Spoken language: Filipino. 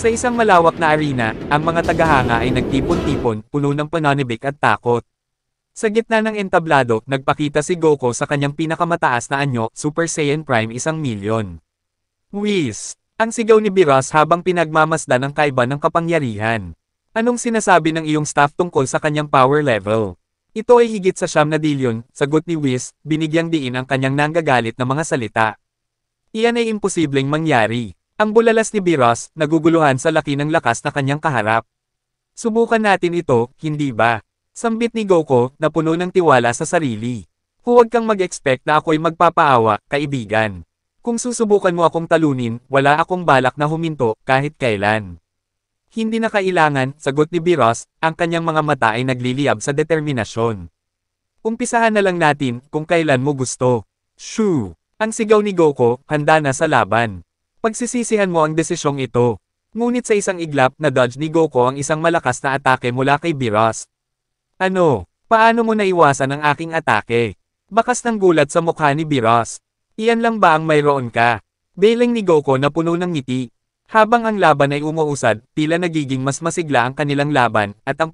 Sa isang malawak na arena, ang mga tagahanga ay nagtipon-tipon, puno ng pananibik at takot. Sa gitna ng entablado, nagpakita si Goku sa kanyang pinakamataas na anyo, Super Saiyan Prime 1,000,000. Whis! Ang sigaw ni Beerus habang pinagmamasdan ang kaiba ng kapangyarihan. Anong sinasabi ng iyong staff tungkol sa kanyang power level? Ito ay higit sa 9,000,000,000, sagot ni Whis, binigyang diin ang kanyang nanggagalit na mga salita. Iyan ay imposibleng mangyari. Ang bulalas ni Beerus, naguguluhan sa laki ng lakas na kanyang kaharap. Subukan natin ito, hindi ba? Sambit ni Goku, na puno ng tiwala sa sarili. Huwag kang mag-expect na ako'y magpapaawa, kaibigan. Kung susubukan mo akong talunin, wala akong balak na huminto, kahit kailan. Hindi na kailangan, sagot ni Beerus, ang kanyang mga mata ay nagliliyab sa determinasyon. Umpisahan na lang natin, kung kailan mo gusto. Shoo! Ang sigaw ni Goku, handa na sa laban. Pagsisisihan mo ang desisyong ito. Ngunit sa isang iglap na dodge ni Goku ang isang malakas na atake mula kay Beerus. Ano? Paano mo naiwasan ang aking atake? Bakas ng gulat sa mukha ni Beerus. Iyan lang ba ang mayroon ka? Bailing ni Goku na puno ng ngiti. Habang ang laban ay umuusad, tila nagiging mas masigla ang kanilang laban, at ang